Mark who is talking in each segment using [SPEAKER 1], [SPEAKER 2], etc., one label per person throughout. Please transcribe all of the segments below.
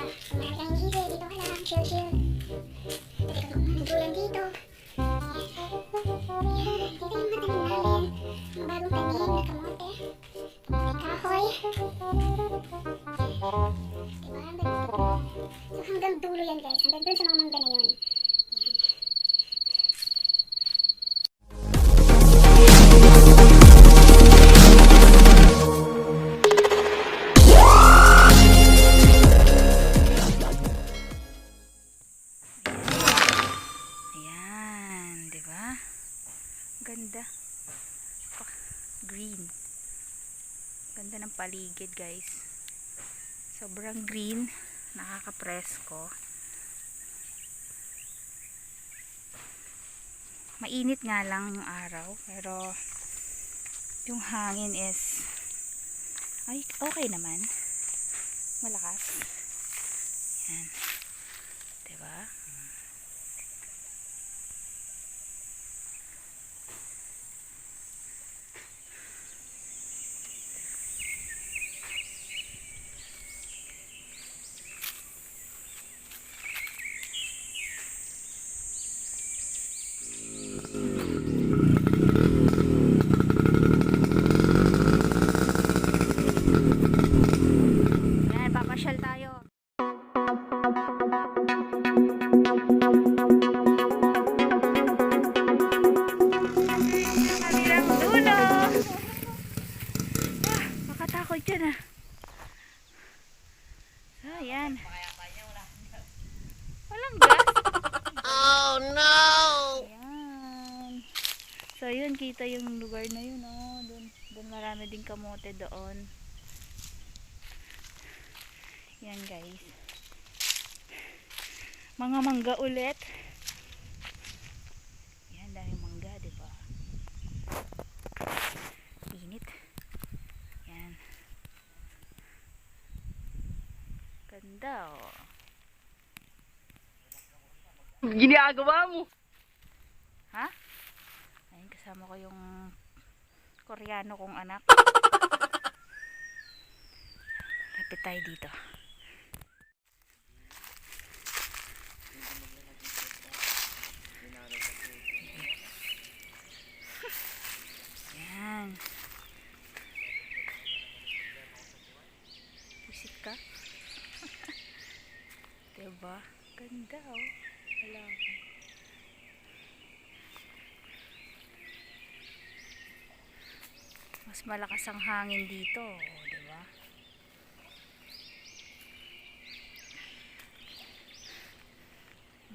[SPEAKER 1] Marami kang easy, dito ka lang, chill chill. Pwede ka magdulan dito. Yan, dito yung mga tanim namin. Mga bagong tanim na kamote. Kahoy. Diba? So hanggang dulo yan guys. Hanggang dun sa mga mangga na yun.
[SPEAKER 2] Ayan, diba? Ganda. Green. Ganda ng paligid guys. Sobrang green. Nakaka-presko. Mainit nga lang yung araw. Pero yung hangin is ay okay naman. Malakas. Yan. Diba? Yan, papasyal tayo. Kabilang dulo. Makatakot dyan ah. So, yan. Walang gas.
[SPEAKER 1] Oh no!
[SPEAKER 2] Ayan. So, yun, kita yung lugar na yun, oh. Doon marami din kamote doon. Yan, guys. Mga mangga ulit. Yan, daming mangga, diba? Init. Yan. Ganda, oh.
[SPEAKER 3] Ginagawa mo.
[SPEAKER 2] Ha? Ayun, kasama ko yung Koreano kong anak. Lapit tayo dito. Yan. Visit ka? Diba? Ganda, oh. Wala. Mas malakas ang hangin dito, oh, diba?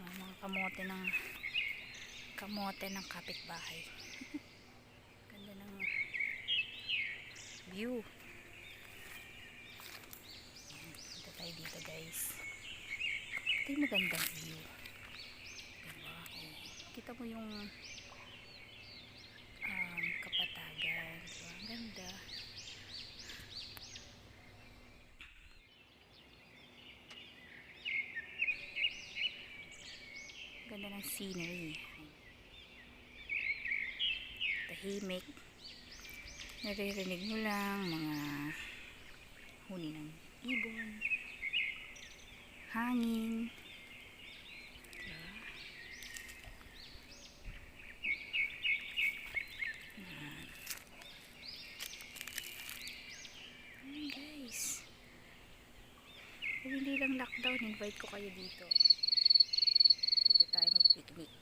[SPEAKER 2] Mga kamote ng kapitbahay. Ganda ng view. Ayan, punta tayo dito guys. Ito yung magandang view, diba? Oh, kita mo yung kapatagan, diba? Ang ganda. Ganda ng scenery. Tahimik. Naririnig mo lang mga huni ng ibon, hangin. Diba? Ayan guys. Kung hindi lang lockdown, invite ko kayo dito. Dito tayo mag-picnic.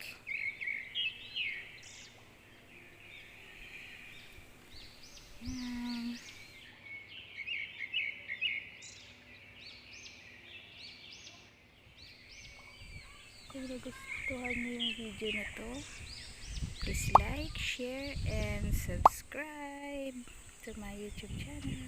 [SPEAKER 2] Yan. Kung nagustuhan niyo yung video na to, please like, share, and subscribe to my YouTube channel.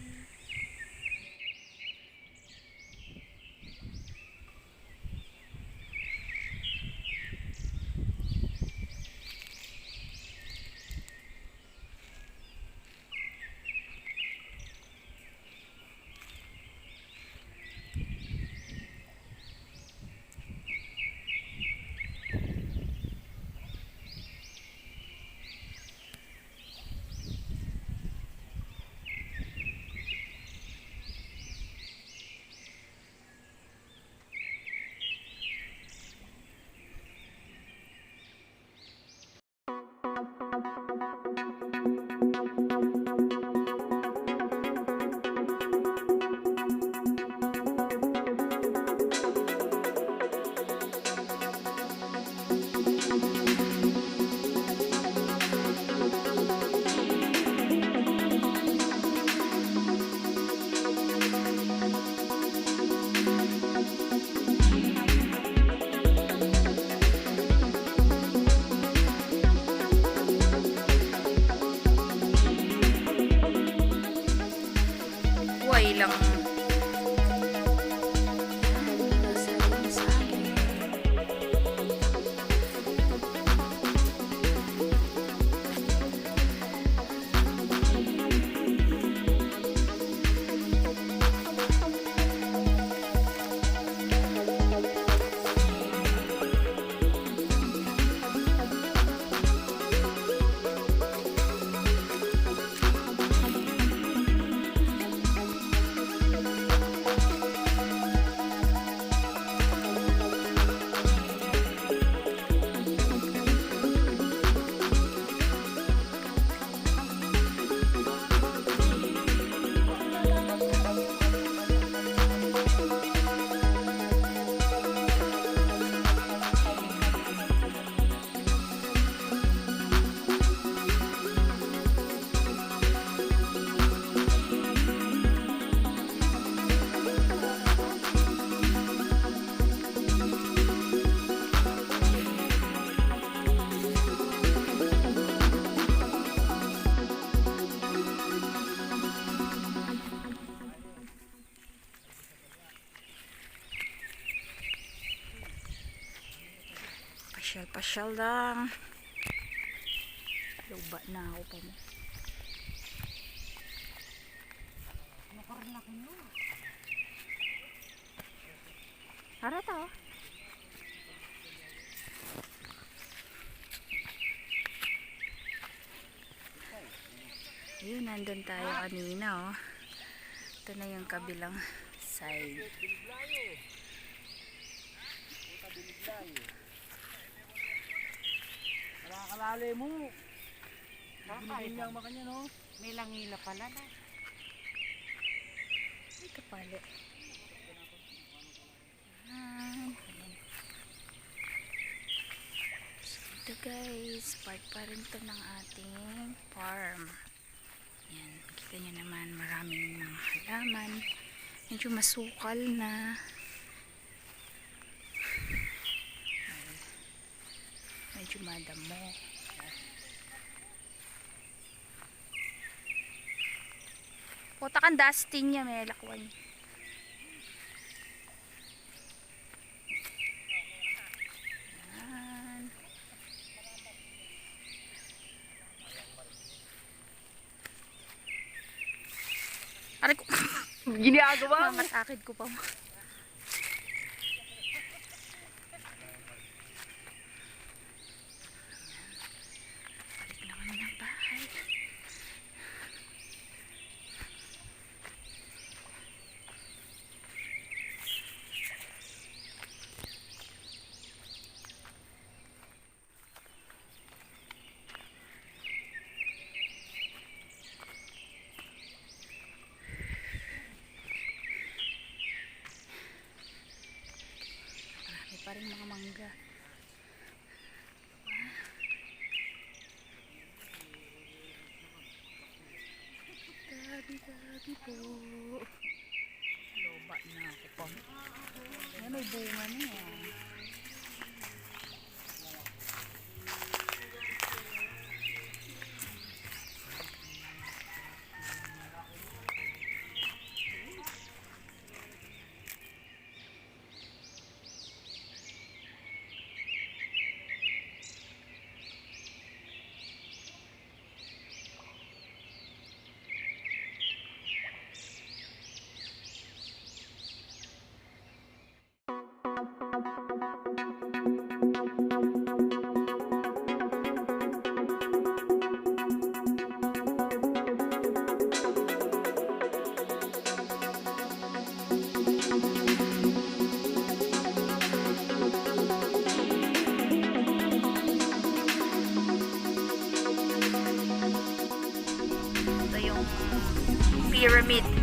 [SPEAKER 2] Pasyal lang. Luba na ako pa mo. Harata oh. Yun, nandun tayo kanina oh. Ito na yung kabilang side.
[SPEAKER 3] Nakakalali mo. Nakakailang makanya no. May langila pala na.
[SPEAKER 2] Ito pala. So ito guys, part pa rin to ng ating farm. Yan, kita nyo naman maraming mga halaman. Medyo masukal na. Medyo madamo. Puta kang dusting niya, may lakwan. Yan. Aray ko.
[SPEAKER 3] Ginagawa mo.
[SPEAKER 2] Mamasakit ko pa mo. Balik na kami ng bahay. Pa rin mga mangga. Gabi po. Loba na ako pa. Yan, may bunga na yan. Ito yung pyramid.